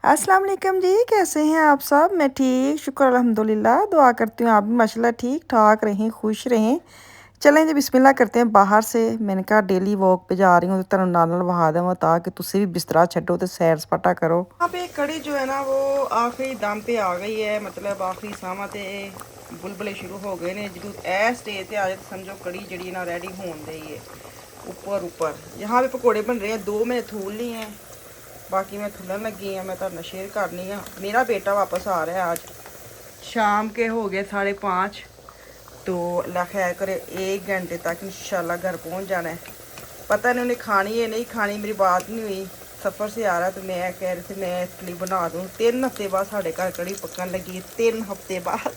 अस्सलाम वालेकुम जी, कैसे हैं आप सब? मैं ठीक, शुक्र अल्हम्दुलिल्लाह। दुआ करती हूँ आप भी माशाल्लाह ठीक ठाक रहें, खुश रहें। चलें जी बिस्मिल्लाह करते हैं बाहर से। मैंने कहा डेली वॉक पे जा रही हूँ तो ਤੁਹਾਨੂੰ ਨਾਲ ਵਹਾ ਦੇਵਾਂ ਤਾਂ कि ਤੁਸੀਂ भी बिस्तरा ਛੱਡो तो सैर सपाटा करो। यहाँ पे कड़ी जो है ना वो आखिरी दम पे आ गई है, मतलब आखिरी सामा ते बुलबुले शुरू हो गए ने। जो ए स्टेज ते आ जाए तो समझो कड़ी जड़ी ना रेडी होने दई है। ऊपर ऊपर यहाँ पे पकौड़े बन रहे हैं, 2 मैंने थूल लिए हैं, बाकी मैं थुलन लगी हाँ। मैं तो शेयर करनी हाँ। मेरा बेटा वापस आ रहा है आज, शाम के हो गए 5:30, तो अल्लाह खैर करे 1 घंटे तक इंशाल्लाह घर पहुंच जाना है। पता नहीं उन्हें खानी है नहीं खानी, मेरी बात नहीं हुई। सफ़र से आ रहा है तो मैं कह रही थी मैं इसके लिए बना दूँ। 3 हफ्ते बाद साढ़े घर कड़ी पकन लगी, 3 हफ्ते बाद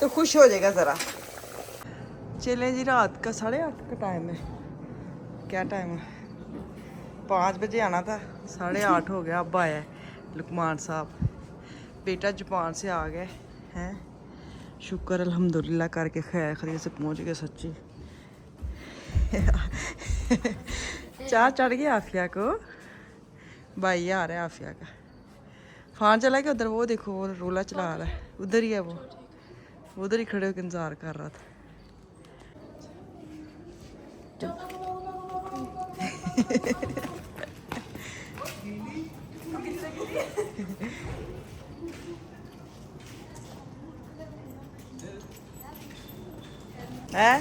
तो खुश हो जाएगा ज़रा। चलें जी, रात का 8:30 का टाइम है। क्या टाइम है? 5 बजे आना था, 8:30 हो गया। अब आया है लुकमान साहब, बेटा जापान से आ गए हैं। शुक्र अल्हम्दुलिल्लाह करके खैर खरीद से पहुंच गए। सच्ची चार चढ़ गया आफिया को। भाई आ रहा है आफिया का। फान चला गया उधर, वो देखो वो रोला चला रहा है, उधर ही है वो, उधर ही खड़े होकर इंतजार कर रहा था। है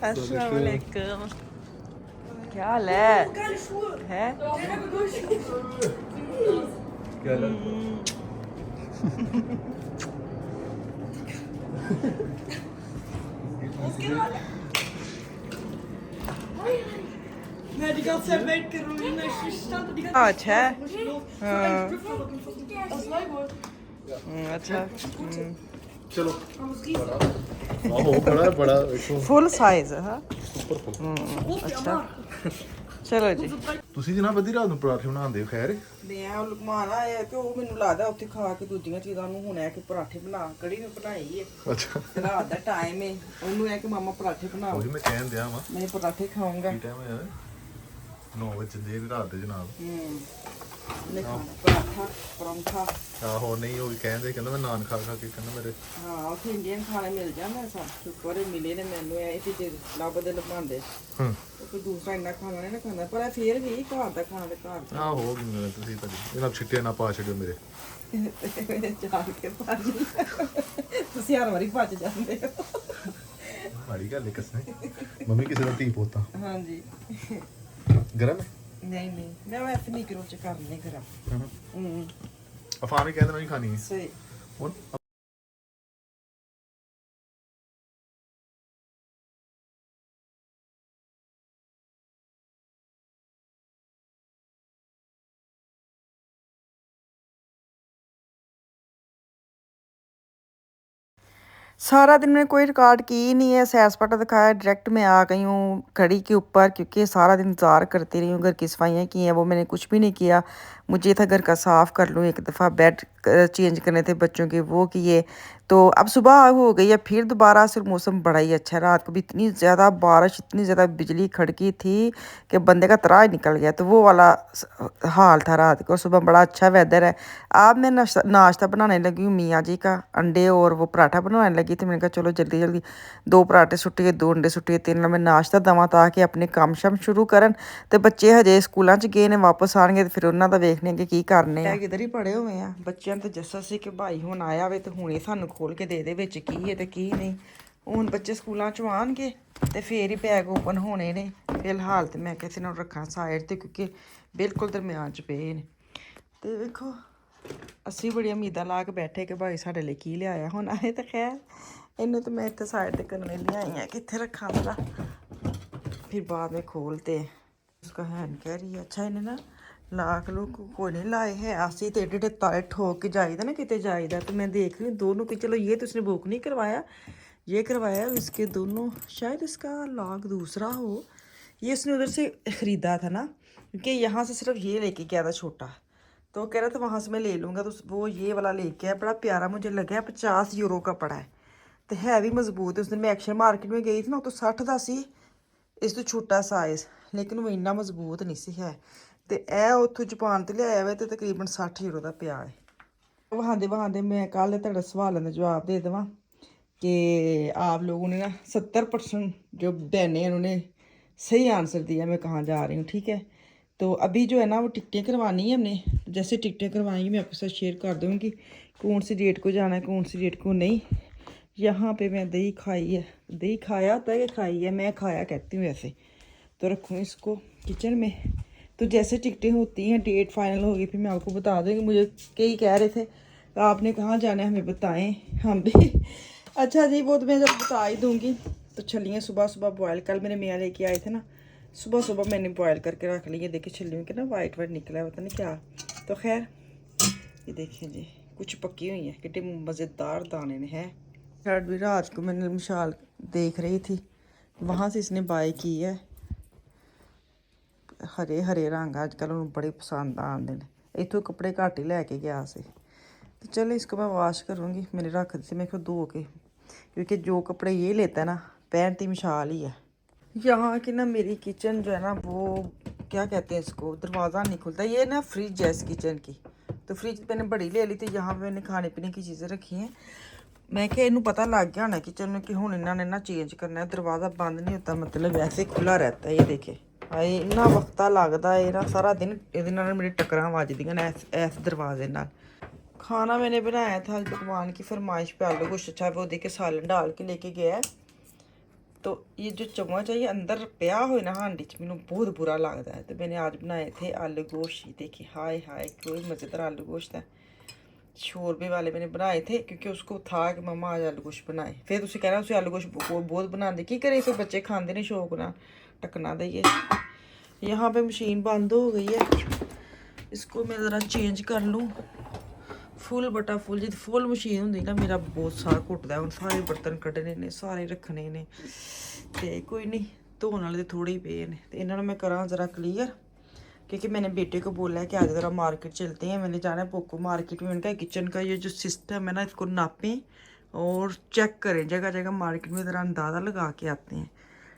अस्सलाम वालेकुम, क्या हाल है? Nee, die ganze Zeit Welt gerollt. Ich stand und die ganze आज है Zeit. Das ist Leibwohl. अच्छा चलो आहो बड़ा बड़ा देखो फुल साइज है। Super full. अच्छा चलो जी। ਤੁਸੀਂ ਜਨਾਬ ਅੱਧੀ ਰਾਤ ਨੂੰ ਪਰਾਠੇ ਬਣਾਉਂਦੇ ਹੋ ਖੈਰ? ਮੈਂ ਉਹ ਲੁਕਮਾਨ ਆਇਆ ਤੇ ਉਹ ਮੈਨੂੰ ਲੱਗਦਾ ਉੱਥੇ ਖਾ ਕੇ ਦੂਜੀਆਂ ਚੀਜ਼ਾਂ ਨੂੰ ਹੁਣ ਹੈ ਕਿ ਪਰਾਠੇ ਬਣਾ, ਕੜੀ ਨੂੰ ਬਣਾਈ ਹੈ। ਅੱਛਾ ਤੇ ਰਾਤ ਦਾ ਟਾਈਮ ਹੈ, ਉਹਨੂੰ ਹੈ ਕਿ ਮਾਮਾ ਪਰਾਠੇ ਬਣਾਓ। ਉਹੀ ਮੈਂ ਕਹਿਣ ਦਿਆ ਵਾਂ ਮੈਂ ਪਰਾਠੇ ਖਾਊਂਗਾ। ਕੀ ਟਾਈਮ ਹੈ? 9 ਵਜੇ ਦੇ ਰਾਤ ਦੇ ਜਨਾਬ। ਮੈਂ ਖਾਣਾ ਪਰਾਠਾ ਪਰੌਂਠਾ। ਆਹੋ ਨਹੀਂ ਉਹ ਵੀ ਕਹਿੰਦਾ ਮੈਂ ਨਾਨ ਖਾ ਖਾ ਕੇ ਕਹਿੰਦਾ ਮੇਰੇ। ਹਾਂ ਉੱਥੇ ਇੰਡੀਅਨ ਖਾਣੇ ਮਿਲ ਜਾਂਦੇ ਸਨ, ਸ਼ੁਕਰ ਹੈ ਮਿਲੇ ਨੇ ਮੈਨੂੰ। ਇਹ ਚੀਜ਼ ਲੱਭਦੇ ਲੁਕਾਉਂਦੇ ਹੂੰ ਕੋਈ ਦੂਸਰਾ ਇੰਨਾ ਖਾਣਾ ਨਹੀਂ ਨਾ ਖਾਂਦਾ, ਪਰ ਫਿਰ ਵੀ ਘਰ ਦਾ ਖਾਣਾ ਤੇ ਘਰ ਦਾ। ਆਹੋ ਤੁਸੀਂ ਤਾਂ ਇਹਨਾਂ ਛਿੱਟੇ ਨਾ ਪਾ ਛੱਡਿਓ ਮੇਰੇ। ਜਾਣ ਕੇ ਭੱਜ ਤੁਸੀਂ ਹਰ ਵਾਰੀ ਭੱਜ ਜਾਂਦੇ ਹੋ। ਮਾੜੀ ਗੱਲ ਕਿਸਨੇ ਮੰਮੀ ਕਿਸੇ ਦਾ ਧੀ ਪੋਤਾ। ਹਾਂਜੀ ਗਰਮ ਹੈ? ਨਹੀਂ ਨਹੀਂ, ਮੈਂ ਵੈਸੇ ਨਹੀਂ ਕਰੋ ਚ ਕਰ ਨਹੀਂ ਕਰਾਂ। ਅਫਾਨ ਵੀ ਕਹਿੰਦੇ ਨਹੀਂ ਖਾਣੀ ਸਹੀ। ਹੁਣ सारा दिन मैंने कोई रिकॉर्ड की ही नहीं है, सैर सपाटा दिखाया, डायरेक्ट मैं आ गई हूँ कड़ी के ऊपर क्योंकि सारा दिन इंतज़ार करती रही हूँ। घर की सफाइयाँ की हैं वो मैंने कुछ भी नहीं किया। मुझे था घर का साफ़ कर लूँ, एक दफ़ा बेड चेंज करने थे बच्चों के वो किए। तो अब सुबह हो गई है फिर दोबारा से, मौसम बड़ा ही अच्छा है। रात को भी इतनी ज़्यादा बारिश, इतनी ज़्यादा बिजली खड़की थी कि बंदे का त्राह निकल गया। तो वो वाला हाल था रात को। सुबह बड़ा अच्छा वेदर है। अब मैं नाश्ता बनाने लगी हूँ मियाँ जी का, अंडे और वो पराठा बनाने लगी थी। मैंने कहा चलो जल्दी जल्दी 2 पराठे सुट्टिए, 2 अंडे सुट्टिए, 3 मैं नाश्ता देवां ताकि अपने काम शाम शुरू करन। ते बच्चे हजे स्कूलों च गए ने, वापस आएंगे तो फिर उन्होंने देखने कि की करने आ। इधर ही पड़े हुए हैं बच्चों तो जस्सा सी कि भाई हुण आया वे तो हुणे सानू खोल के दे विच की है ते की नहीं। हुण बच्चे स्कूलों चों आउणगे ते फिर ही बैग ओपन होने ने। फिलहाल तो मैं किसी ਨੂੰ रखा साइड ते क्योंकि बिल्कुल दरम्यान च पे ने। ते वेखो ਅਸੀਂ ਬੜੀਆਂ ਉਮੀਦਾਂ ਲਾ ਕੇ ਬੈਠੇ ਕਿ ਭਾਈ ਸਾਡੇ ਲਈ ਕੀ ਲਿਆਇਆ ਹੁਣ ਆਏ। ਤਾਂ ਖੈਰ ਇਹਨੂੰ ਤਾਂ ਮੈਂ ਇੱਥੇ ਸਾਈਡ ਤੇ ਕਰਨ ਲਈ ਲਿਆਈ ਆ, ਕਿੱਥੇ ਰੱਖਾਂ ਮੇਰਾ। फिर बाद में खोलते उसका हैंड कैरी अच्छा इन्हें ना लाख लोग कोई नहीं लाए है। ऐसे तो एडे एडे ताले ठोक के जाइदा ना कितने जाइदा। तो मैं देख रही हूँ दोनों की, चलो ये तो उसने बुक नहीं करवाया, ये करवाया इसके दोनों। शायद इसका लॉक दूसरा हो, ये उसने उधर से ख़रीदा था ना, क्योंकि यहाँ से सिर्फ ये लेके गया था छोटा। तो कह रहा था वहाँ से मैं ले लूँगा। तो वो ये वाला लेके आया, बड़ा प्यारा मुझे लगा। 50 यूरो का पड़ा है तो है भी मजबूत है। उस दिन मैं एक्शन मार्केट में गई थी ना तो 60 का सी, इस तो छोटा साइज़ ਲੇਕਿਨ ਉਹ ਇੰਨਾ ਮਜ਼ਬੂਤ ਨਹੀਂ ਸੀ ਹੈ। ਤੇ ਇਹ ਉੱਥੋਂ ਜਾਪਾਨ ਤੋਂ ਲਿਆਇਆ ਵਾ ਤੇ ਤਕਰੀਬਨ 60 ਯੂਰੋ ਦਾ ਪਿਆ ਹੈ। बहाते मैं कल तेरा सवालों का जवाब दे देवा कि आप लोगों ने ना 70% जो बहनें हैं उन्होंने सही आंसर दिया मैं कहाँ जा रही हूँ। ठीक है, तो अभी जो है ना वो टिकटें करवानी है हमने। जैसे टिकटें करवाएंगी मैं आपके साथ शेयर कर दूँगी कौन सी डेट को जाना है कौन सी डेट को नहीं। यहाँ पे मैं दही खाई है, दही खाया होता है कि खाई है, मैं खाया कहती हूँ वैसे, तो रखूँ इसको किचन में। तो जैसे टिकटें होती हैं डेट फाइनल होगी फिर मैं आपको बता दूँगी। मुझे कई कह रहे थे आपने कहाँ जाना है हमें बताएं हम भी अच्छा जी वो तो मैं जब बता ही दूँगी। तो छलियाँ सुबह सुबह बॉयल कल मेरे मियाँ लेके आए थे ना, सुबह सुबह मैंने बॉयल करके रख ली है। देखिए छलियों के ना वाइट वाइट निकला है पता नहीं क्या। तो खैर ये देखिए जी कुछ पक्की हुई है, कितने मज़ेदार दाने ने हैं। शर्ट भी रात को मैंने मिसाल देख रही थी वहाँ से इसने बाय की है। हरे हरे रंग अजकल उन्होंने बड़े पसंद आते हैं। इतों कपड़े घट ही लैके गया से। तो चलो इसको मैं वॉश करूँगी। मैंने रख दी मैं धो के, क्योंकि जो कपड़े ये लेता है ना पहनती मिसाल ही है। यहाँ की ना मेरी किचन जो है ना वो क्या कहते हैं इसको, दरवाज़ा नहीं खुलता। ये ना फ्रिज है इस किचन की, तो फ्रिज मैंने बड़ी ले ली थी। यहाँ पे मैंने खाने पीने की चीज़ें रखी हैं। मैं क्या इन्हों पता लग गया होना किचन में कि हुण इन्होंने ना चेंज करना है। दरवाज़ा बंद नहीं होता, मतलब वैसे खुला रहता है। ये देखे हाए इन्ना वक्ता लगता है ना सारा दिन ये मेरी टक्करां वजदियां ऐस दरवाजे नाल। खाना मैंने बनाया था आज पकवान की फरमाइश पे आलू गोश्त। अच्छा वो देखे सालन डाल के लेके गया है। तो ये जो चम्मच है ये अंदर पिया हो ना हांडी च मैनू बहुत बुरा लगता है। तो मैंने आज बनाए थे आलू गोश्त। देखिए हाय हाय कोई मज़ेदार आलू गोश्त है। शोरबे वाले मैंने बनाए थे क्योंकि उसको था कि मम्मा आज आलू गोश्त बनाए। फिर तुम कहना उसे आलू गोश्त बहुत बनाते की करे, फिर बच्चे खाते नहीं शौक ना टकना दइए। यहाँ पे मशीन बंद हो गई है, इसको मैं ज़रा चेंज कर लूँ। फुल बटा फुल जी फुल मशीन होंगी ना मेरा बहुत सारा घुटदा है। सारे बर्तन कड्ढने ने सारे रखने ने, ते कोई नहीं धोने वाले तो थोड़े ही पे ने। तो इन्होंने मैं करा ज़रा क्लियर, क्योंकि मैंने बेटे को बोला है कि आज ज़रा मार्केट चलते हैं। मैंने जाना है पोको मार्केट में। मैंने कहा किचन का ये जो सिस्टम है ना इसको नापें और चेक करें जगह जगह मार्केट में ज़रा अंदाज़ा लगा के आते हैं।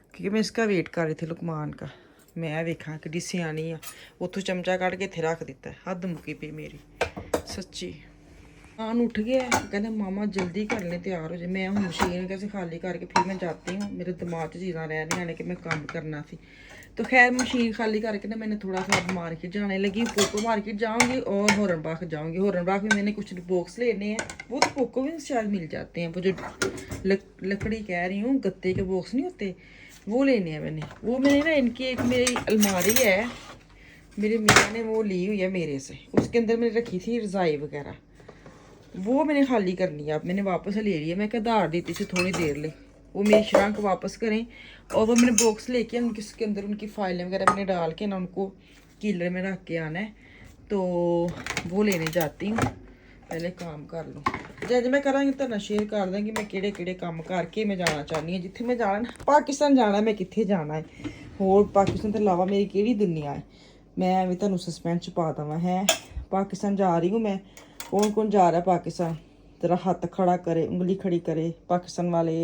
क्योंकि मैं इसका वेट कर रही थी लुकमान का। मैं वेखा कि सियानी आ उतों चमचा कढ़ के इत्थे रख दिता है। हद मुक्की पई मेरी सच्ची। आन उठ गया कहते मामा जल्दी कर लें तैयार हो जाए। मैं हूँ मशीन कैसे खाली करके फिर मैं जाती हूँ। मेरे दिमाग से चीज़ां रह नहीं आने कि मैं काम करना सी। तो खैर मशीन खाली करके ना मैंने थोड़ा सा मार्केट जाने लगी। पोको मार्केट जाऊँगी और हॉर्नबाग जाऊँगी। हॉर्नबाग में मैंने कुछ बॉक्स लेने हैं, वो तो पोको में शायद मिल जाते हैं। वो जो लकड़ी कह रही हूँ गत्ते के बॉक्स नहीं होते वो लेने हैं मैंने। वो मैंने ना इनकी एक मेरी अलमारी है मेरे मियाँ ने वो ली हुई है मेरे से, उसके अंदर मैंने रखी थी रज़ाई वगैरह, वो मैंने खाली करनी है। अब मैंने वापस ले लिया। मैं क्या धार दी थी थोड़ी देर ले वो मेरी श्रंक वापस करें। और वो मैंने बॉक्स लेके उनके उसके अंदर उनकी फाइलें वगैरह मैंने डाल के ना उनको कीलर में रख के आना है। तो वो लेने जाती हूँ, पहले काम कर लूँ। जब मैं करांगी तो शेयर कर देंगी मैं किहड़े किहड़े काम करके मैं जाना चाहनी हूँ। जिथे मैं जाना पाकिस्तान जाना मैं कित्थे जाना है, होर पाकिस्तान तो इलावा मेरी किहड़ी दुनिया है। मैं भी तुहानूं सस्पेंस च पा देवां है। पाकिस्तान जा रही हूँ मैं। कौन कौन जा रहा है पाकिस्तान, जरा हाथ खड़ा करे उंगली खड़ी करे पाकिस्तान वाले।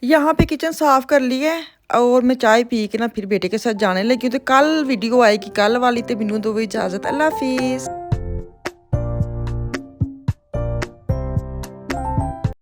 यहाँ पे किचन साफ़ कर ली है और मैं चाय पी के ना फिर बेटे के साथ जाने लगी हूँ। तो कल वीडियो आएगी कल वाली। तो मैनू दो इजाज़त, अल्लाह हाफिज़।